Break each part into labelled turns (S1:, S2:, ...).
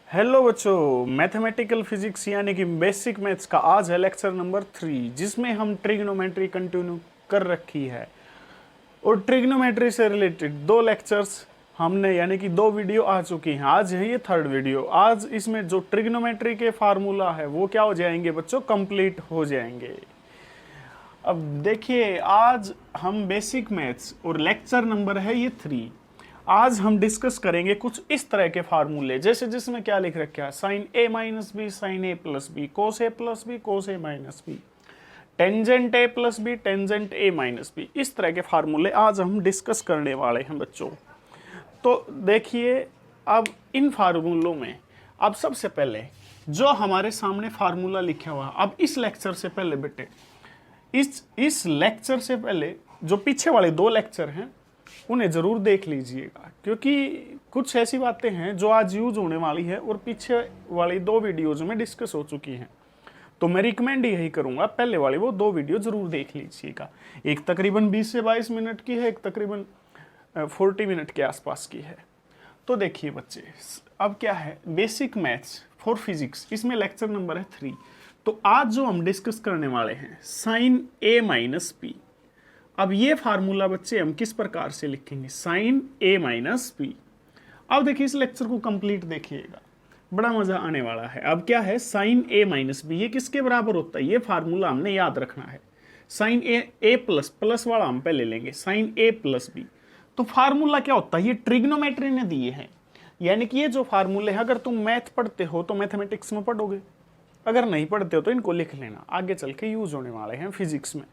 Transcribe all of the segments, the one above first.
S1: Hello बच्चों, mathematical physics यानी कि बेसिक मैथ्स का आज है लेक्चर नंबर 3 जिसमें हम ट्रिग्नोमेट्री कंटिन्यू कर रखी है। और ट्रिग्नोमेट्री से रिलेटेड दो लेक्चर्स हमने यानी कि दो वीडियो आ चुकी हैं। आज है ये थर्ड वीडियो। आज इसमें जो ट्रिग्नोमेट्री के फार्मूला है वो क्या हो जाएंगे बच्चों, कंप्लीट हो जाएंगे। अब देखिए, आज हम बेसिक मैथ्स और लेक्चर नंबर है ये 3। आज हम डिस्कस करेंगे कुछ इस तरह के फार्मूले, जैसे जिसमें क्या लिख रखा है, sine A minus B sine A plus B, cos A plus B cos A minus B, tangent A plus B tangent A minus B. इस तरह के फार्मूले आज हम डिस्कस करने वाले हैं बच्चों। तो देखिए, अब इन फार्मूलों में अब सबसे पहले जो हमारे सामने फार्मूला लिखा हुआ, अब इस लेक्चर से पहले बेटे, इस लेक्चर से पहले जो पीछे वाले दो लेक्चर हैं उन्हें ज़रूर देख लीजिएगा, क्योंकि कुछ ऐसी बातें हैं जो आज यूज होने वाली है और पीछे वाली दो वीडियोज़ में डिस्कस हो चुकी हैं। तो मैं रिकमेंड यही करूंगा, पहले वाली वो दो वीडियो ज़रूर देख लीजिएगा। एक तकरीबन 20 से 22 मिनट की है, एक तकरीबन 40 मिनट के आसपास की है। तो देखिए बच्चे, अब क्या है, बेसिक मैथ्स फॉर फिजिक्स, इसमें लेक्चर नंबर है 3। तो आज जो हम डिस्कस करने वाले हैं, साइन ए माइनस पी। अब ये फार्मूला बच्चे हम किस प्रकार से लिखेंगे, साइन ए माइनस पी। अब देखिए, इस लेक्चर को कंप्लीट देखिएगा, बड़ा मजा आने वाला है। अब क्या है, साइन ए माइनस बी, ये किसके बराबर होता है, ये फार्मूला हमने याद रखना है। साइन ए प्लस, प्लस वाला हम पहले लेंगे, साइन ए प्लस बी। तो फार्मूला क्या होता है, ये ट्रिग्नोमेट्री ने दिए हैं। यानी कि ये जो फार्मूले हैं, अगर तुम मैथ पढ़ते हो तो मैथमेटिक्स में पढ़ोगे, अगर नहीं पढ़ते हो तो इनको लिख लेना, आगे चल के यूज होने वाले हैं फिजिक्स में।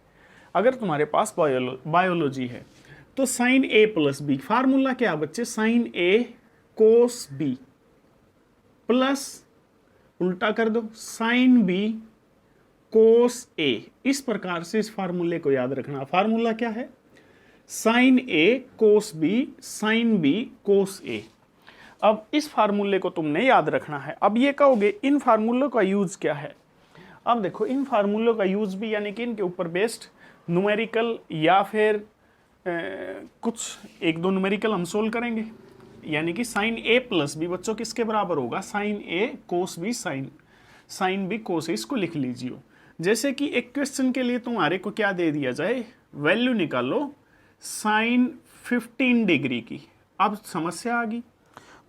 S1: अगर तुम्हारे पास बायोलॉजी है तो sign A plus B, formula क्या बच्चे, साइन ए कोस बी प्लस, उल्टा कर दो, साइन बी कोस ए। इस प्रकार से इस फार्मूले को याद रखना। फार्मूला क्या है, साइन ए कोस बी साइन बी कोस ए। अब इस फार्मूले को तुमने याद रखना है। अब ये कहोगे इन फार्मूलों का यूज क्या है। अब देखो, इन फार्मूलों का यूज भी यानी कि इनके ऊपर बेस्ड न्यूमेरिकल या फिर कुछ एक दो न्यूमेरिकल हम सोल्व करेंगे। यानी कि साइन ए प्लस बी बच्चों किसके बराबर होगा, साइन ए कोस बी साइन बी कोस ए। इसको लिख लीजिए। जैसे कि एक क्वेश्चन के लिए तुम्हारे को क्या दे दिया जाए, वैल्यू निकालो साइन 15 डिग्री की। अब समस्या आ गई,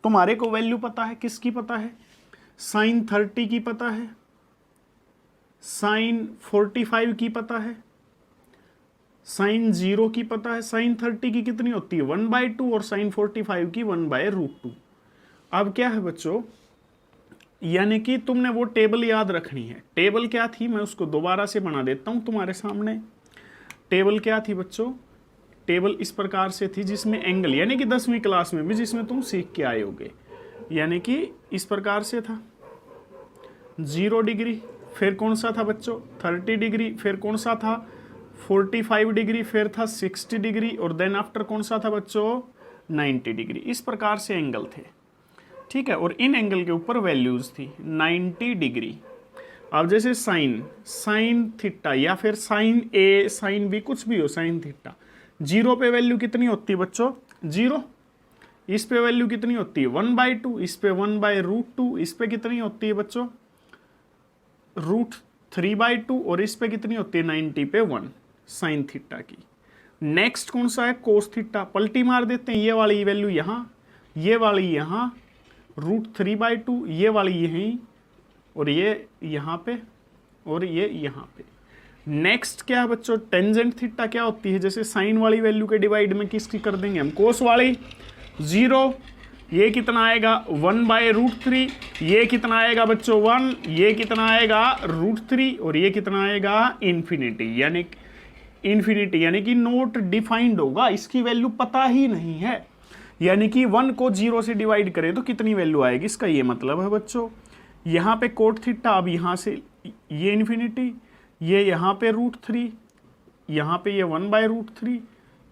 S1: तुम्हारे को वैल्यू पता है, किसकी पता है, साइन 30 की पता है, साइन 45 की पता है, साइन 0 की पता है। साइन 30 की कितनी होती है, 1/2, और साइन 45 की 1/√2। अब क्या है बच्चों, यानी कि तुमने वो टेबल याद रखनी है। टेबल क्या थी, मैं उसको दोबारा से बना देता हूं तुम्हारे सामने। टेबल क्या थी बच्चों, टेबल इस प्रकार से थी जिसमें एंगल, यानी कि 10वीं क्लास में भी जिसमें तुम सीख के आए होगे, यानी कि इस प्रकार से था 0 डिग्री, फिर कौन सा था बच्चों 30 डिग्री, फिर कौन सा था 45 डिग्री, फिर था 60 डिग्री, और देन आफ्टर कौन सा था बच्चों 90 डिग्री। इस प्रकार से एंगल थे, ठीक है। और इन एंगल के ऊपर वैल्यूज थी 90 डिग्री। अब जैसे साइन थीटा या फिर साइन ए साइन बी, कुछ भी हो, साइन थीटा, 0 पे वैल्यू कितनी होती है बच्चों 0, इस पे वैल्यू कितनी होती है 1/2, इस पे 1/√2, इस पे कितनी होती है बच्चों √3/2, और इस पे कितनी होती है 90 पे 1 साइन थीटा की। नेक्स्ट कौन सा है, कोस थीटा। पलटी मार देते हैं, ये वाली वैल्यू यहाँ, ये वाली यहाँ, √3/2, ये वाली यहीं, और ये यहाँ पे, और ये यहाँ पे। नेक्स्ट क्या है बच्चों, टेंजेंट थीटा क्या होती है, जैसे साइन वाली वैल्यू के डिवाइड में किसकी कर देंगे हम, कोस वाली, 0, ये कितना आएगा 1/√3, ये कितना आएगा बच्चों 1, ये कितना आएगा √3, और ये कितना आएगा इन्फिनिटी। यानी कि नोट डिफाइंड होगा, इसकी वैल्यू पता ही नहीं है। यानी कि 1 को 0 से डिवाइड करें तो कितनी वैल्यू आएगी, इसका ये मतलब है बच्चों। यहाँ पे कोट थीटा, अब यहाँ से ये इन्फिनिटी, ये यहाँ पे √3, यहाँ पे ये 1/√3,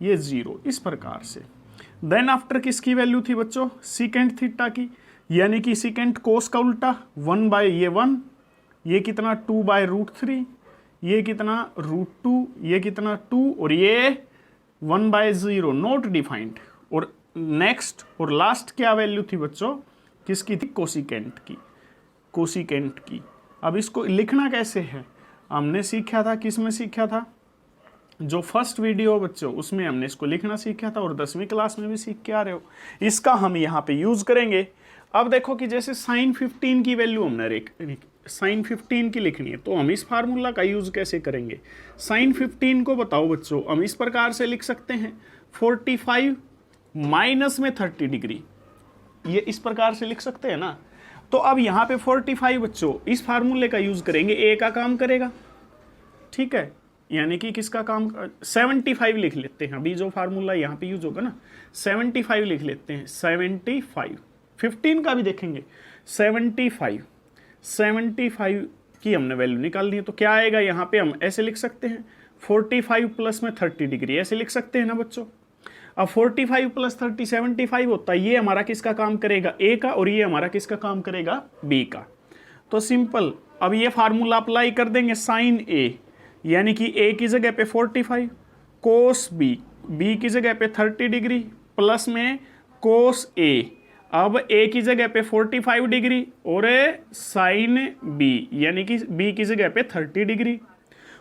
S1: ये 0, इस प्रकार से। देन आफ्टर किसकी वैल्यू थी बच्चों, सीकेंट थीटा की, यानी कि सीकेंट कोस का उल्टा, 1/1, ये कितना 2/√3, ये कितना √2, ये कितना 2, और ये 1/0, नॉट डिफाइंड। और नेक्स्ट और लास्ट क्या वैल्यू थी बच्चों, किसकी थी? कोसिकेंट की, कोसिकेंट की। अब इसको लिखना कैसे है हमने सीखा था, किस में सीखा था? जो फर्स्ट वीडियो बच्चों उसमें हमने इसको लिखना सीखा था और 10वीं क्लास में भी सीख के आ रहे हो। इसका हम यहाँ पे यूज करेंगे। अब देखो कि जैसे साइन 15 की वैल्यू हमने साइन 15 की लिखनी है, तो हम इस फार्मूला का यूज कैसे करेंगे? साइन 15 को बताओ बच्चों, हम इस प्रकार से लिख सकते हैं 45 माइनस में 30 डिग्री, ये इस प्रकार से लिख सकते हैं ना। तो अब यहाँ पे 45 बच्चों इस फार्मूले का यूज करेंगे, ए का काम करेगा, ठीक है, यानी कि किसका काम? 75 लिख लेते हैं, अभी जो फार्मूला यहाँ पे यूज होगा ना 75 लिख लेते हैं। 75 15 का भी देखेंगे। 75 की हमने वैल्यू निकालनी है, तो क्या आएगा यहाँ पे? हम ऐसे लिख सकते हैं 45 प्लस में 30 डिग्री, ऐसे लिख सकते हैं ना बच्चों। अब 45 प्लस 30 75 होता है, ये हमारा किसका काम करेगा? ए का, और ये हमारा किसका काम करेगा? बी का। तो सिंपल, अब ये फार्मूला अप्लाई कर देंगे। साइन ए यानी कि ए की जगह पे 45, कोस बी, बी की जगह पे 30 डिग्री, प्लस में कोस ए, अब ए की जगह पे 45 डिग्री और साइन बी यानी कि बी की जगह पे 30 डिग्री।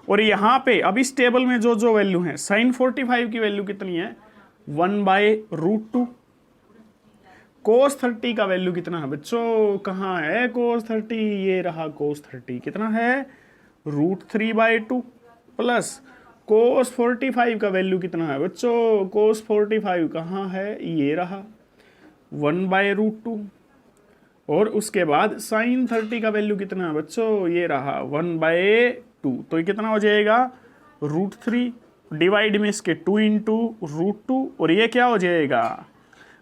S1: और यहाँ पे अब इस टेबल में जो जो वैल्यू है, साइन 45 की वैल्यू कितनी है? 1/√2। कोस 30 का वैल्यू कितना है बच्चों? कहाँ है कोस 30? ये रहा कोस 30, कितना है? √3/2 प्लस कोस 45 का वैल्यू कितना है बच्चों? कोस 45 कहाँ है? ये रहा 1/√2। और उसके बाद साइन 30 का वैल्यू कितना है बच्चों? ये रहा 1/2। तो ये कितना हो जाएगा? √3 डिवाइड में इसके 2 इंटू √2, और ये क्या हो जाएगा?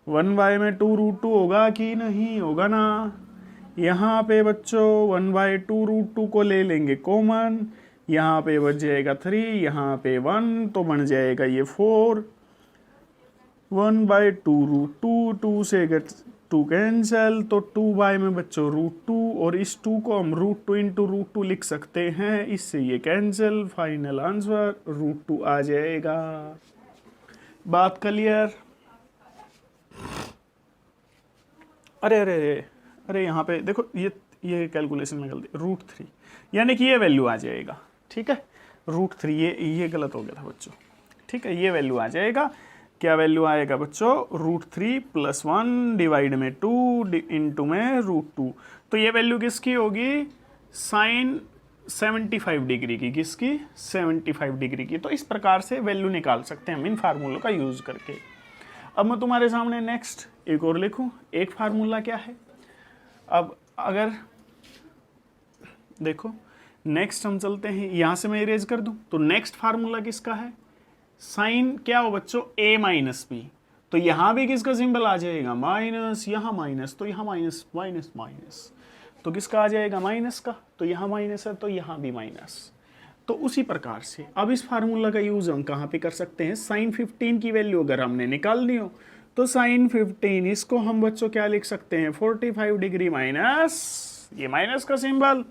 S1: 1 में 2 √2 होगा कि नहीं होगा ना? यहाँ पे बच्चों 1/2 √2 को ले लेंगे कॉमन, यहाँ पे बच जाएगा 3, यहाँ पे 1, तो बन जाएगा ये 4। 1/2 √2, 2 से 2 कैंसिल, तो 2 में बच्चों √2, और इस 2 को हम √2 इंटू √2 लिख सकते हैं, इससे ये कैंसिल, फाइनल आंसर √2 आ जाएगा। बात क्लियर? अरे अरे अरे अरे यहाँ पे देखो, ये कैलकुलेशन में गलती, √3 यानी कि ये वैल्यू आ जाएगा, ठीक है। √3 ये गलत हो गया था बच्चों, ठीक है। ये वैल्यू आ जाएगा, क्या वैल्यू आएगा बच्चों? √3 + 1 डिवाइड में 2 इंटू में √2। तो ये वैल्यू किसकी होगी? साइन 75 डिग्री की। किसकी? 75 डिग्री की। तो इस प्रकार से वैल्यू निकाल सकते हैं हम इन फार्मूलों का यूज करके। अब मैं तुम्हारे सामने नेक्स्ट एक और लिखूं। एक फार्मूला क्या है? अब अगर देखो नेक्स्ट हम चलते हैं, यहां से मैं इरेज कर दूं, तो नेक्स्ट फार्मूला किसका है? साइन क्या हो बच्चों? a minus B. तो यहां भी किसका सिंबल आ जाएगा? माइनस, यहां माइनस, तो यहां माइनस, माइनस माइनस, तो किसका आ जाएगा? माइनस का। तो यहां माइनस है तो यहां भी माइनस। तो उसी प्रकार से अब इस फार्मूला का यूज हम कहां पे कर सकते हैं? साइन 15 की वैल्यू अगर हमने निकालनी हो तो साइन 15 इसको हम बच्चों क्या लिख सकते हैं? 45 डिग्री माइनस, ये माइनस का सिंबल,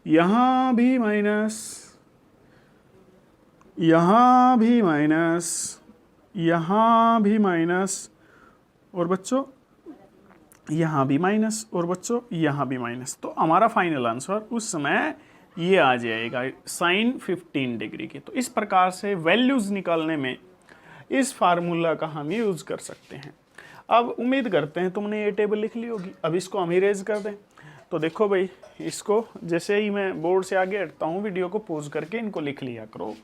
S1: यहां भी माइनस, यहां भी माइनस, यहां भी माइनस, और बच्चों यहां भी माइनस, और बच्चों यहां भी माइनस। तो हमारा फाइनल आंसर उस समय ये आ जाएगा साइन 15 डिग्री की। तो इस प्रकार से वैल्यूज निकालने में इस फार्मूला का हम यूज कर सकते हैं। अब उम्मीद करते हैं तुमने ये टेबल लिख ली होगी। अब इसको हम इरेज कर दें। तो देखो भाई, इसको जैसे ही मैं बोर्ड से आगे हटता हूँ, वीडियो को पॉज करके इनको लिख लिया करो।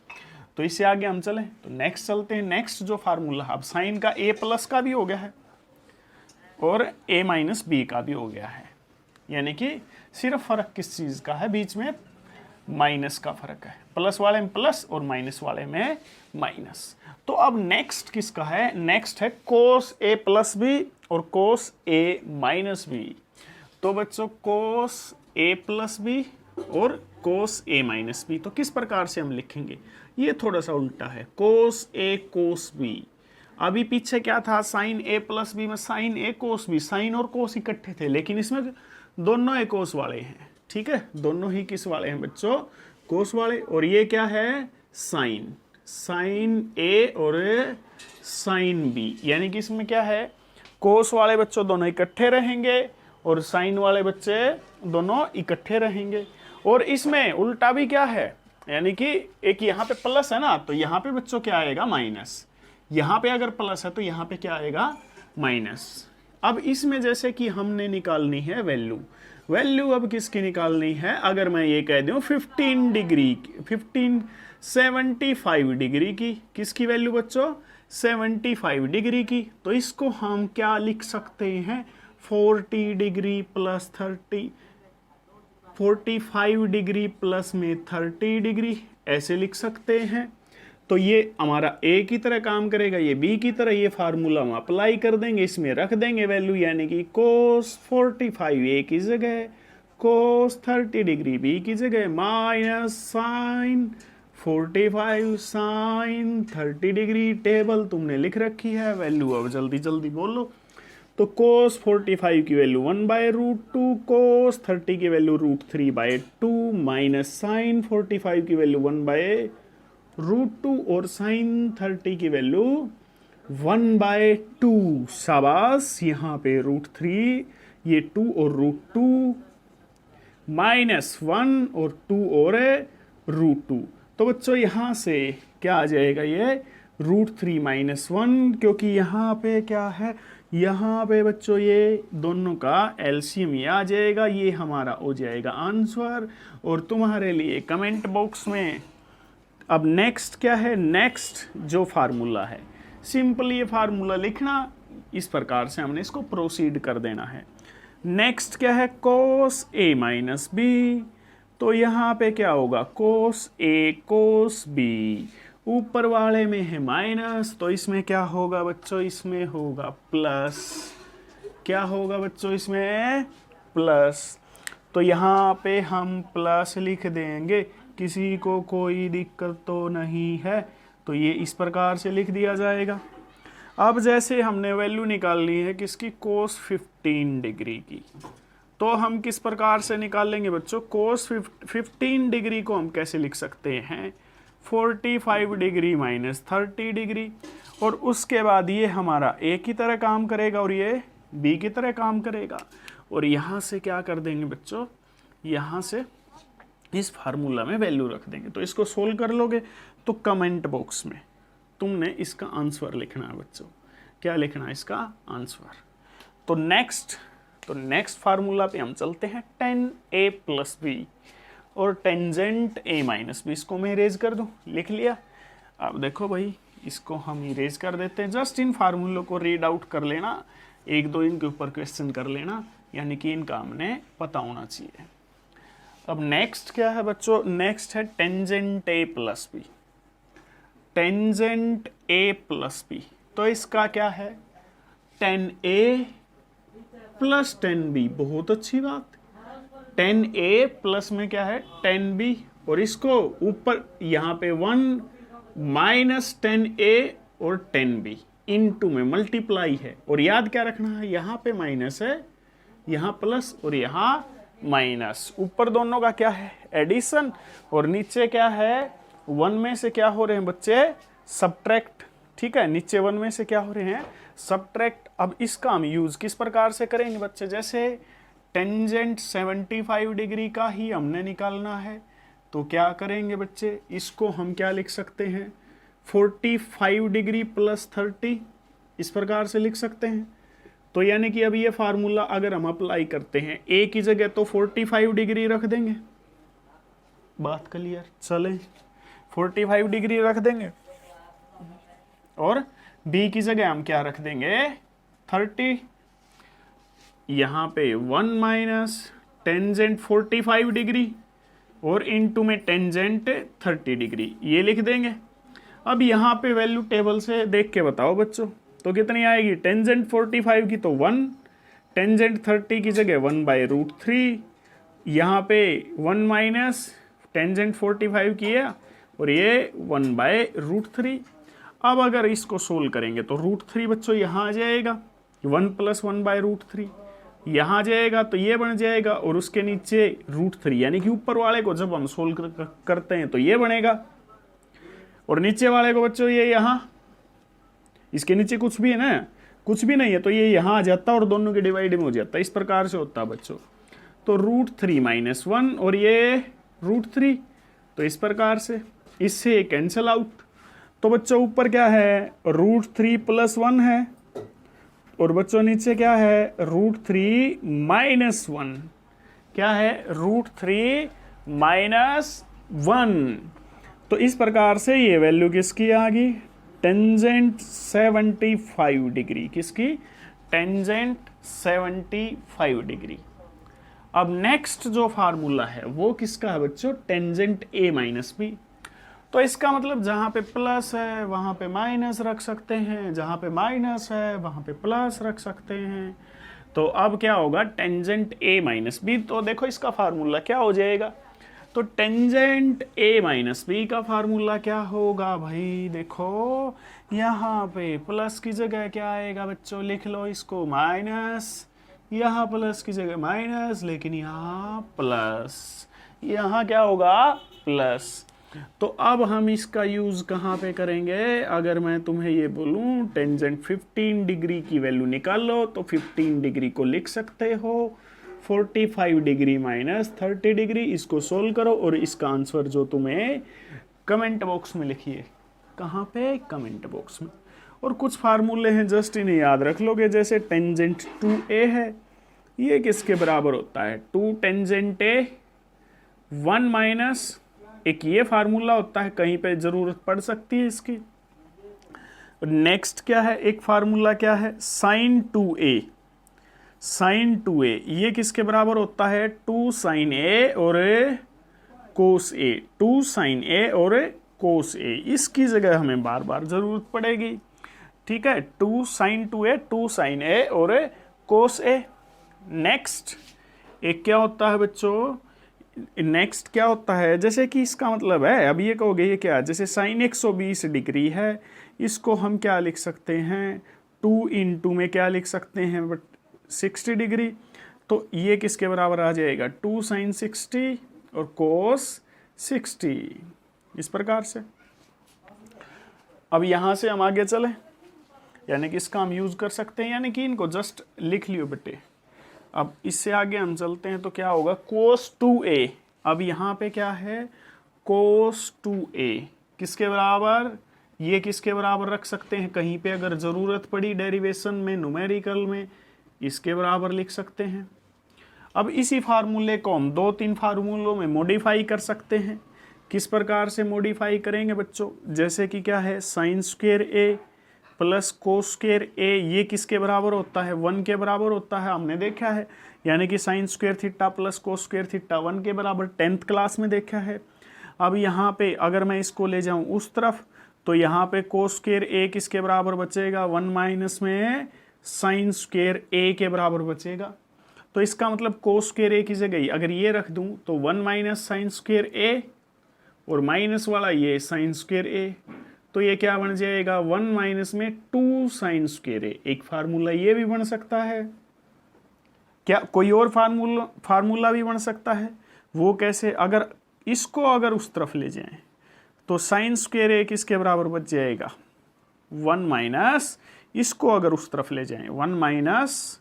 S1: तो इससे आगे हम चलें तो नेक्स्ट चलते हैं। नेक्स्ट जो फार्मूला, अब साइन का a प्लस का भी हो गया है और a माइनस बी का भी हो गया है, यानी कि सिर्फ फर्क किस चीज का है? बीच में माइनस का फर्क है। प्लस वाले में प्लस और माइनस वाले में माइनस। तो अब नेक्स्ट किसका है? नेक्स्ट है कोस a प्लस बी और कोस a माइनस बी। तो बच्चों कोस a प्लस बी और कोस a माइनस बी, तो किस प्रकार से हम लिखेंगे? ये थोड़ा सा उल्टा है, कोस a कोस b। अभी पीछे क्या था? साइन a प्लस बी में sine a cos b, sine और कोस इकट्ठे थे, लेकिन इसमें दोनों a कोस वाले हैं, ठीक है। दोनों ही किस वाले हैं बच्चों? कोस वाले। और ये क्या है? साइन, साइन a और साइन b, यानी कि इसमें क्या है? कोस वाले बच्चों दोनों इकट्ठे रहेंगे और साइन वाले बच्चे दोनों इकट्ठे रहेंगे। और इसमें उल्टा भी क्या है, यानी कि एक यहाँ पे प्लस है ना, तो यहाँ पे बच्चों क्या आएगा माइनस, यहाँ पे अगर प्लस है तो यहाँ पे क्या आएगा माइनस। अब इसमें जैसे कि हमने निकालनी है वैल्यू, वैल्यू अब किसकी निकालनी है, अगर मैं ये कह दूं 15 डिग्री 75 डिग्री की, किसकी वैल्यू बच्चों 75 डिग्री की, तो इसको हम क्या लिख सकते हैं 40 डिग्री प्लस 30, 45 डिग्री प्लस में 30 डिग्री ऐसे लिख सकते हैं। तो ये हमारा ए की तरह काम करेगा, ये बी की तरह, ये फार्मूला हम अप्लाई कर देंगे, इसमें रख देंगे वैल्यू, यानी कि कोस 45 ए की जगह, कोस 30 डिग्री बी की जगह, minus sine 45 sine 30 degree. Table तुमने लिख रखी है, वैल्यू अब जल्दी जल्दी बोलो। तो कोस 45 की वैल्यू 1/√2, कोस 30 की वैल्यू √3/2, माइनस साइन 45 की वैल्यू 1/√2 और साइन 30 की वैल्यू 1/2। शाबाश, यहाँ पे √3, ये 2 और √2, -1 और 2 और √2। तो बच्चों यहाँ से क्या आ जाएगा, ये √3 - 1, क्योंकि यहाँ पे क्या है, यहाँ पे बच्चों ये दोनों का एलसीएम ये आ जाएगा, ये हमारा हो जाएगा आंसर। और तुम्हारे लिए कमेंट बॉक्स में अब नेक्स्ट क्या है, नेक्स्ट जो फार्मूला है, सिंपल ये फार्मूला लिखना, इस प्रकार से हमने इसको प्रोसीड कर देना है। नेक्स्ट क्या है, कोस ए माइनस बी, तो यहाँ पे क्या होगा कोस ए कोस बी, ऊपर वाले में है माइनस, तो इसमें क्या होगा बच्चों, इसमें होगा प्लस, क्या होगा बच्चों इसमें प्लस। तो यहाँ पे हम प्लस लिख देंगे, किसी को कोई दिक्कत तो नहीं है, तो ये इस प्रकार से लिख दिया जाएगा। अब जैसे हमने वैल्यू निकालनी है किसकी, कोस 15 डिग्री की, तो हम किस प्रकार से निकालेंगे बच्चों, कोस 15 डिग्री को हम कैसे लिख सकते हैं 45 डिग्री माइनस 30 डिग्री, और उसके बाद ये हमारा ए की तरह काम करेगा और ये बी की तरह काम करेगा। और यहाँ से क्या कर देंगे बच्चों, यहाँ से इस फार्मूला में वैल्यू रख देंगे। तो इसको सोल्व कर लोगे तो कमेंट बॉक्स में तुमने इसका आंसर लिखना है बच्चों, क्या लिखना है इसका आंसर। तो नेक्स्ट फार्मूला पे हम चलते हैं, tan a प्लस बी और टेंजेंट a माइनस बी, इसको मैं इरेज कर दूं, लिख लिया। अब देखो भाई, इसको हम इरेज कर देते हैं, जस्ट इन फार्मूलों को रीड आउट कर लेना, एक दो इनके ऊपर क्वेश्चन कर लेना, यानी कि इनका हमने पता होना चाहिए। अब नेक्स्ट क्या है बच्चों, नेक्स्ट है tangent a plus B, tangent a plus B, तो इसका क्या है tan a plus tan b, बहुत अच्छी बात। tan a प्लस में क्या है tan b, और इसको ऊपर यहाँ पे 1 माइनस tan a और tan b इनटू में मल्टीप्लाई है, और याद क्या रखना है, यहाँ पे माइनस है, यहाँ प्लस और यहाँ माइनस, ऊपर दोनों का क्या है एडिशन, और नीचे क्या है 1 में से क्या हो रहे हैं बच्चे सब्ट्रैक्ट, ठीक है, नीचे 1 में से क्या हो रहे हैं सब्ट्रैक्ट। अब इसका हम यूज किस प्रकार से करेंगे बच्चे, जैसे टेंजेंट 75 डिग्री का ही हमने निकालना है, तो क्या करेंगे बच्चे, इसको हम क्या लिख सकते हैं 45 डिग्री प्लस 30, इस प्रकार से लिख सकते हैं। तो यानी कि अब ये फार्मूला अगर हम अप्लाई करते हैं, ए की जगह तो 45 डिग्री रख देंगे, बात क्लियर, चलें 45 डिग्री रख देंगे, और बी की जगह हम क्या रख देंगे 30, यहाँ पे 1 माइनस टेंजेंट 45 डिग्री और इनटू में टेंजेंट 30 डिग्री, ये लिख देंगे। अब यहाँ पे वैल्यू टेबल से देख के बताओ बच्चों, तो कितनी आएगी, टेंजेंट 45 की तो 1, टेंजेंट 30 की जगह 1/√3, यहाँ पे 1 माइनस टेंजेंट 45 की है और ये 1/√3। अब अगर इसको सोल्व करेंगे तो √3 बच्चों यहाँ आ जाएगा, 1 + 1/√3 यहाँ आ जाएगा, तो ये बन जाएगा, और उसके नीचे √3, यानी कि ऊपर वाले को जब हम सोल्व करते हैं तो ये बनेगा, और नीचे वाले को बच्चों ये यहाँ, इसके नीचे कुछ भी है ना, कुछ भी नहीं है तो ये यहाँ आ जाता और दोनों के डिवाइड में हो जाता, इस प्रकार से होता बच्चों। तो √3 - 1 और ये √3, तो इस प्रकार से इससे ये कैंसिल आउट। तो बच्चों ऊपर क्या है, √3 + 1 है, और बच्चों नीचे क्या है, √3 - 1, क्या है, √3 - 1। तो इस प्रकार से ये वैल्यू किसकी आ गई, टेंजेंट 75 डिग्री, किसकी, टेंजेंट 75 डिग्री। अब नेक्स्ट जो फार्मूला है वो किसका है बच्चों, टेंजेंट A - B। तो इसका मतलब जहां पे प्लस है वहां पे माइनस रख सकते हैं, जहां पे माइनस है वहां पे प्लस रख सकते हैं। तो अब क्या होगा, टेंजेंट A - B। तो देखो इसका फार्मूला क्या हो जाएगा, तो टेंजेंट A - B का फार्मूला क्या होगा भाई, देखो यहाँ पे प्लस की जगह क्या आएगा बच्चों, लिख लो इसको माइनस, यहाँ प्लस की जगह माइनस, लेकिन यहाँ प्लस, यहाँ क्या होगा, प्लस। तो अब हम इसका यूज कहाँ पे करेंगे, अगर मैं तुम्हें ये बोलूँ टेंजेंट 15 डिग्री की वैल्यू निकालो, तो 15 डिग्री को लिख सकते हो 45 डिग्री - 30 डिग्री। इसको सोल्व करो और इसका आंसर जो तुम्हें कमेंट बॉक्स में लिखिए, कहाँ पे, कमेंट बॉक्स में। और कुछ फार्मूले हैं जस्ट इन्हें याद रख लोगे, जैसे टेंजेंट 2A है, ये किसके बराबर होता है, 2 टेंजेंट A 1 - एक ये फार्मूला होता है, कहीं पे जरूरत पड़ सकती है इसकी। नेक्स्ट क्या है, एक फार्मूला क्या है, sin 2A, sin 2A ये किसके बराबर होता है, 2 sin A और cos A, 2 sin A और cos A। इसकी जगह हमें बार बार जरूरत पड़ेगी, ठीक है, 2 sin 2A, 2 sin A और cos A। नेक्स्ट एक क्या होता है बच्चों, नेक्स्ट क्या होता है, जैसे कि इसका मतलब है, अब ये कहोगे ये क्या, जैसे साइन 120 डिग्री है, इसको हम क्या लिख सकते हैं, 2 × में क्या लिख सकते हैं, बट 60 डिग्री। तो ये किसके बराबर आ जाएगा, 2 sin 60 और cos 60, इस प्रकार से। अब यहाँ से हम आगे चले, यानी कि इसका हम यूज कर सकते हैं, यानी कि इनको जस्ट लिख लियो बेटे। अब इससे आगे हम चलते हैं तो क्या होगा, cos 2A। अब यहाँ पे क्या है, cos 2A किसके बराबर, ये किसके बराबर रख सकते हैं, कहीं पे अगर ज़रूरत पड़ी डेरिवेशन में, न्यूमेरिकल में, इसके बराबर लिख सकते हैं। अब इसी फार्मूले को हम 2-3 फार्मूलों में मॉडिफाई कर सकते हैं। किस प्रकार से मॉडिफाई करेंगे बच्चों, जैसे कि क्या है, sin² A + cos² A, ये किसके बराबर होता है, 1 के बराबर होता है, हमने देखा है, यानी कि sin² θ + cos² θ 1 के बराबर 10th क्लास में देखा है। अब यहाँ पे अगर मैं इसको ले जाऊँ उस तरफ, तो यहाँ पे cos² A किसके बराबर बचेगा, 1 माइनस में sin² A के बराबर बचेगा। तो इसका मतलब cos² A की जगह अगर ये रख दूँ तो 1 माइनस sin² A और माइनस वाला ये sin² A, तो ये क्या बन जाएगा, 1 माइनस में 2 sin² A। एक फार्मूला ये भी बन सकता है, क्या कोई और फार्मूला भी बन सकता है, वो कैसे, अगर इसको अगर उस तरफ ले जाएं तो sin² A किसके बराबर बच जाएगा, 1 माइनस, इसको अगर उस तरफ ले जाएं 1 माइनस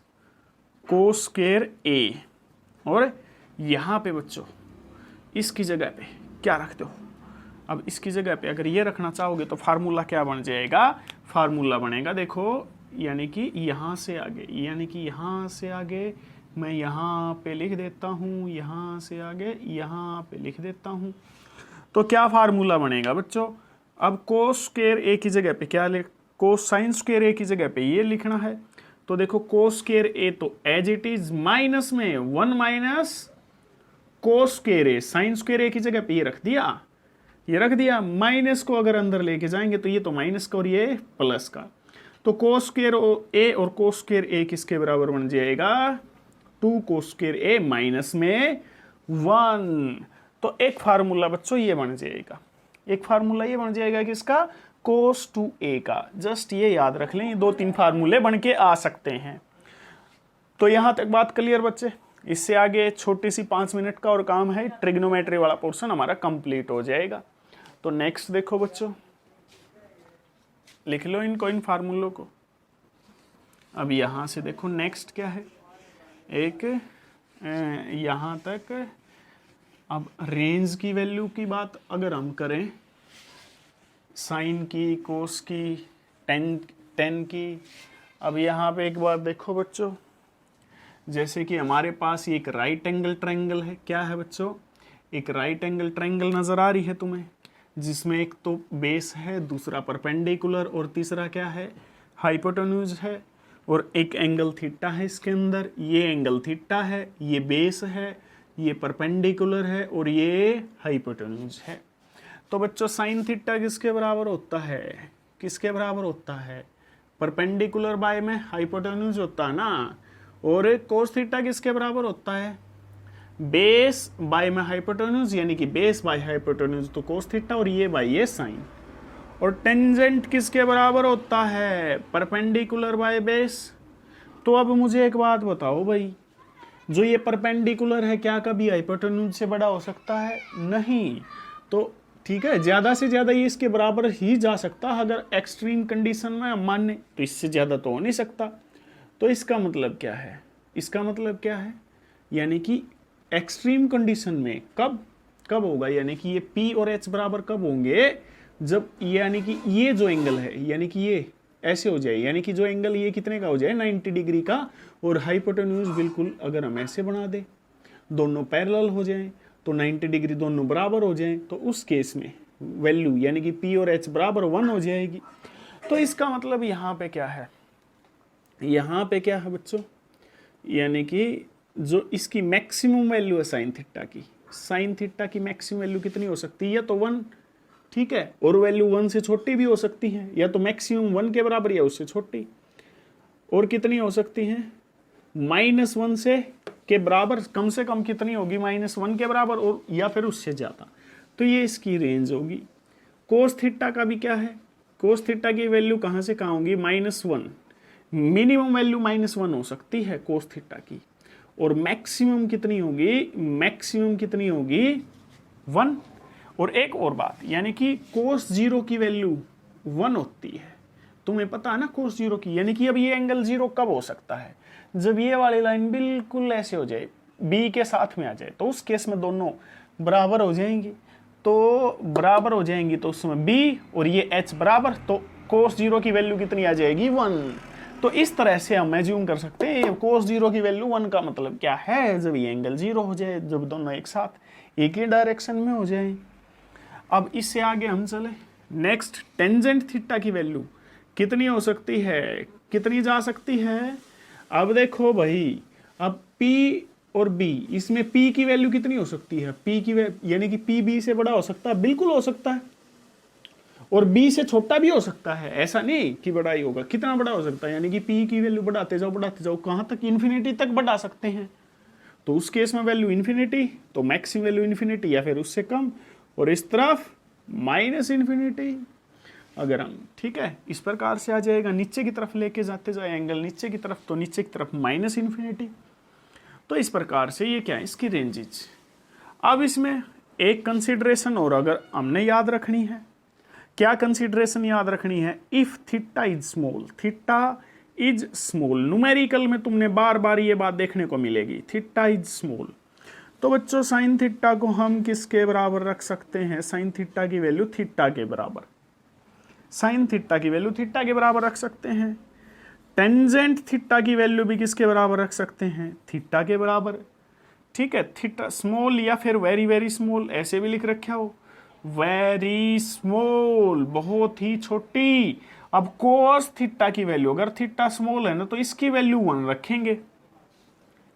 S1: cos² A। और यहाँ पे बच्चों इसकी जगह पे क्या रख दो, अब इसकी जगह पे अगर ये रखना चाहोगे तो फार्मूला क्या बन जाएगा, फार्मूला बनेगा, देखो, यानी कि यहाँ से आगे, यानी कि यहाँ से आगे मैं यहाँ पे लिख देता हूँ, यहाँ से आगे यहाँ पे लिख देता हूँ। तो क्या फार्मूला बनेगा बच्चों, अब cos² A की जगह पे क्या लिख, sin² A की जगह पे ये लिखना है। तो देखो cos² A तो एज इट इज माइनस में 1 minus cos² A, sin² A की जगह पे ये रख दिया, ये रख दिया, माइनस को अगर अंदर लेके जाएंगे तो ये तो माइनस का और ये प्लस का। तो cos² A और cos² A किसके बराबर बन जाएगा, 2 cos² A माइनस में 1। तो एक फार्मूला बच्चों ये बन जाएगा, एक फार्मूला ये बन जाएगा किसका, cos 2A का। जस्ट ये याद रख लें, 2-3 फार्मूले बन के आ सकते हैं। तो यहाँ तक बात क्लियर बच्चे, इससे आगे छोटी सी 5 मिनट का और काम है, ट्रिग्नोमेट्री वाला पोर्शन हमारा कंप्लीट हो जाएगा। तो नेक्स्ट देखो बच्चों, लिख लो इनको, इन फार्मूलों को। अब यहाँ से देखो नेक्स्ट क्या है, एक यहाँ तक। अब रेंज की वैल्यू की बात अगर हम करें, साइन की, कोस की, टेन की। अब यहाँ पे एक बात देखो बच्चों, जैसे कि हमारे पास ये एक राइट एंगल ट्रायंगल है। क्या है बच्चों? एक राइट एंगल ट्रायंगल नज़र आ रही है तुम्हें, जिसमें एक तो बेस है, दूसरा परपेंडिकुलर और तीसरा क्या है, हाइपोटेन्यूज है। और एक एंगल थीटा है इसके अंदर। ये एंगल थीटा है, ये बेस है, ये परपेंडिकुलर है और ये हाइपोटेन्यूज है। तो बच्चों साइन थीटा किसके बराबर होता है? किसके बराबर होता है? परपेंडिकुलर बाय में हाइपोटेन्यूज होता है ना। और कोस थीटा किसके बराबर होता है? बेस बाय में हाइपोटेन्यूज, यानी कि बेस बाय हाइपोटेन्यूज तो कोस थीटा, और ये बाय ये साइन। और टेंजेंट किसके बराबर होता है? Perpendicular by base. तो अब मुझे एक बात बताओ भाई, जो ये परपेंडिकुलर है क्या कभी हाइपोटेन्यूज से बड़ा हो सकता है? नहीं। तो ठीक है, ज़्यादा से ज़्यादा ये इसके बराबर ही जा सकता है अगर एक्सट्रीम कंडीशन में हम माने, तो इससे ज़्यादा तो हो नहीं सकता। तो इसका मतलब क्या है? इसका मतलब क्या है? यानी कि एक्सट्रीम कंडीशन में कब कब होगा, यानी कि ये P और H बराबर कब होंगे? जब यानी कि ये जो एंगल है, यानी कि ये ऐसे हो जाए, यानी कि जो एंगल ये कितने का हो जाए, 90 डिग्री का, और हाइपोटेन्यूज बिल्कुल अगर हम ऐसे बना दें, दोनों पैरेलल हो जाएं, तो 90 डिग्री दोनों बराबर हो जाएं, तो उस केस में वैल्यू यानी कि P और H बराबर 1 हो जाएगी। तो इसका मतलब यहाँ पे क्या है? यहाँ पे क्या है बच्चों? यानी कि जो इसकी मैक्सिमम वैल्यू है साइन थीटा की, साइन थीटा की मैक्सिमम वैल्यू कितनी हो सकती है? या तो 1, ठीक है, और वैल्यू 1 से छोटी भी हो सकती है, या तो मैक्सिमम 1 के बराबर या उससे छोटी। और कितनी हो सकती है? -1 से के बराबर, कम से कम कितनी होगी? -1 के बराबर, और या फिर उससे ज़्यादा। तो ये इसकी रेंज होगी। कोस थीटा का भी क्या है? कोस थीटा की वैल्यू कहाँ से कहाँ होगी? -1। मिनिमम वैल्यू -1 हो सकती है कोस थीटा की, और मैक्सिमम कितनी होगी? मैक्सिमम कितनी होगी? 1। और एक और बात, यानी कि कोस 0 की वैल्यू 1 होती है, तुम्हें पता है ना कोस 0 की। यानी कि अब ये एंगल 0 कब हो सकता है? जब ये वाली लाइन बिल्कुल ऐसे हो जाए, बी के साथ में आ जाए, तो उस केस में दोनों बराबर हो जाएंगी। तो बराबर हो जाएंगी तो उसमें बी और ये एच बराबर, तो कोस 0 की वैल्यू कितनी आ जाएगी? 1। तो इस तरह से हम एज्यूम कर सकते हैं कोस 0 की वैल्यू 1 का मतलब क्या है? जब ये एंगल 0 हो जाए, जब दोनों एक साथ एक ही डायरेक्शन में हो जाए। अब इससे आगे हम चले, नेक्स्ट टेंजेंट थीटा की वैल्यू कितनी हो सकती है? कितनी जा सकती है? अब देखो भाई, अब P और B, इसमें P की वैल्यू कितनी हो सकती है? P की यानी कि P B से बड़ा हो सकता है, बिल्कुल हो सकता है, और B से छोटा भी हो सकता है। ऐसा नहीं कि बड़ा ही होगा, कितना बड़ा हो सकता है? यानी कि P की वैल्यू बढ़ाते जाओ, कहाँ तक? इन्फिनिटी तक बढ़ा सकते हैं। तो उस केस में वैल्यू इन्फिनिटी, तो मैक्सिमम वैल्यू इन्फिनिटी या फिर उससे कम, और इस तरफ -इन्फिनिटी। अगर हम, ठीक है, इस प्रकार से आ जाएगा, नीचे की तरफ लेके जाते जाए एंगल नीचे की तरफ, तो नीचे की तरफ -इन्फिनिटी। तो इस प्रकार से ये क्या है? इसकी रेंजेज। अब इसमें एक कंसिडरेशन और अगर हमने याद रखनी है, क्या कंसिडरेशन याद रखनी है? If theta is small, theta is small, numerical में तुमने बार बार ये बात देखने को मिलेगी, थीटा इज स्मॉल। तो बच्चों साइन थीटा को हम किसके बराबर रख सकते हैं? साइन थीटा की वैल्यू थीटा के बराबर, साइन थीटा की वैल्यू थीटा के बराबर रख सकते हैं। टेंजेंट थीटा की वैल्यू भी किसके बराबर रख सकते हैं? थीटा के बराबर, ठीक है। थीटा स्मॉल या फिर वेरी वेरी स्मॉल, ऐसे भी लिख रखा हो, वेरी स्मॉल, बहुत ही छोटी। अब कोस थीटा की वैल्यू, अगर थीटा स्मॉल है ना, तो इसकी वैल्यू 1 रखेंगे।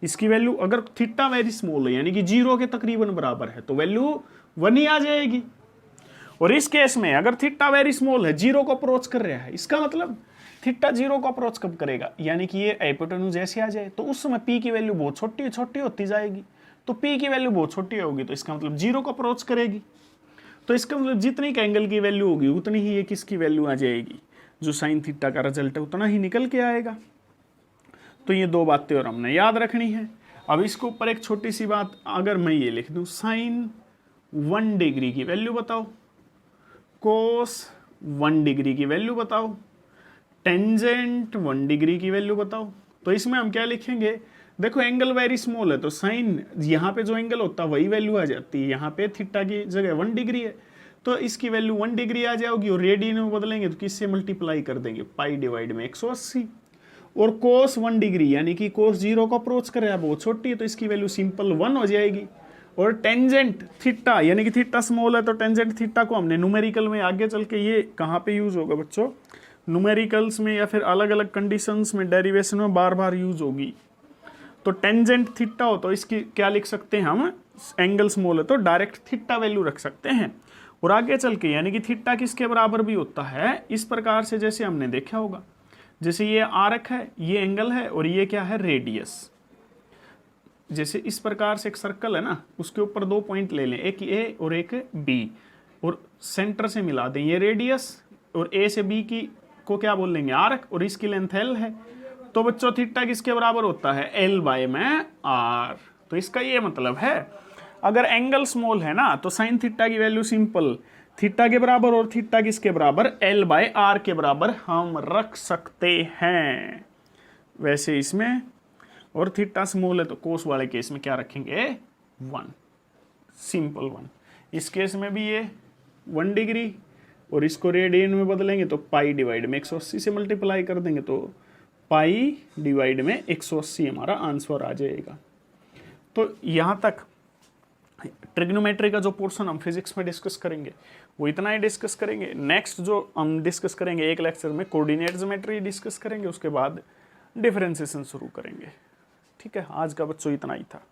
S1: इसकी वैल्यू अगर थीटा वेरी स्मॉल है, यानी कि 0 के तकरीबन बराबर है, तो वैल्यू 1 ही आ जाएगी। और इस केस में अगर थीटा वेरी स्मॉल है, 0 को अप्रोच कर रहा है, इसका मतलब थीटा 0 को अप्रोच कब करेगा? यानी कि ये हाइपोटेन्यूज ऐसे आ जाए, तो उस समय P की वैल्यू बहुत छोटी होती जाएगी। तो P की वैल्यू बहुत छोटी होगी, तो इसका मतलब 0 को अप्रोच करेगी। तो इसका मतलब जितनी का एंगल की वैल्यू होगी, उतनी ही ये किसकी वैल्यू आ जाएगी? जो साइन थीटा का रिजल्ट है उतना ही निकल के आएगा। तो ये दो बातें और हमने याद रखनी है। अब इसके ऊपर एक छोटी सी बात, अगर मैं ये लिख दूं, साइन 1 डिग्री की वैल्यू बताओ, कोस 1 डिग्री की वैल्यू बताओ, टेंजेंट 1 डिग्री की वैल्यू बताओ। तो इसमें हम क्या लिखेंगे, देखो एंगल वेरी स्मॉल है तो साइन यहाँ पे जो एंगल होता है वही वैल्यू आ जाती है, यहाँ पे थीटा की जगह 1 डिग्री है तो इसकी वैल्यू 1 डिग्री आ जाएगी, और रेडियन में बदलेंगे तो किससे मल्टीप्लाई कर देंगे, पाई डिवाइड में 180। और कोस 1 डिग्री यानी कि कोस 0 को अप्रोच कर रहा है, बहुत छोटी है तो इसकी वैल्यू सिंपल 1 हो जाएगी। और टेंजेंट थीटा यानी कि थीटा स्मॉल है तो टेंजेंट थीटा को हमने न्यूमेरिकल में आगे चल के ये कहाँ पे यूज होगा बच्चों, न्यूमेरिकल्स में या फिर अलग अलग कंडीशंस में डेरिवेशन में बार बार यूज होगी। तो टेंजेंट थीटा हो तो इसकी क्या लिख सकते हैं हम, एंगल स्मॉल है तो डायरेक्ट थीटा वैल्यू रख सकते हैं। और आगे चल के यानी कि थीटा किसके बराबर भी होता है, इस प्रकार से जैसे हमने देखा होगा, जैसे ये आर्क है, ये एंगल है और ये क्या है, रेडियस। जैसे इस प्रकार से एक सर्कल है ना, उसके ऊपर 2 पॉइंट ले लें, एक ए और एक बी, और सेंटर से मिला दें, ये रेडियस और ए से बी की को क्या बोल लेंगे, आर्क, और इसकी लेंथ एल है। तो बच्चों थीटा किसके बराबर होता है, एल बाय में आर। तो इसका ये मतलब है अगर एंगल स्मॉल है ना तो साइन थीटा की वैल्यू सिंपल थीटा के बराबर, और थीटा किसके बराबर, एल बाय आर के बराबर हम रख सकते हैं। वैसे इसमें और थीटा स्मॉल है तो कोस वाले केस में क्या रखेंगे, 1, सिंपल 1। इस केस में भी ये 1 डिग्री, और इसको रेडियन में बदलेंगे तो पाई डिवाइड में 180 से मल्टीप्लाई कर देंगे तो पाई डिवाइड में 180 हमारा आंसर आ जाएगा। तो यहाँ तक ट्रिग्नोमेट्री का जो पोर्शन हम फिजिक्स में डिस्कस करेंगे वो इतना ही डिस्कस करेंगे। नेक्स्ट जो हम डिस्कस करेंगे एक लेक्चर में कोऑर्डिनेट ज्योमेट्री डिस्कस करेंगे, उसके बाद डिफरेंशिएशन शुरू करेंगे। ठीक है, आज का बच्चों इतना ही था।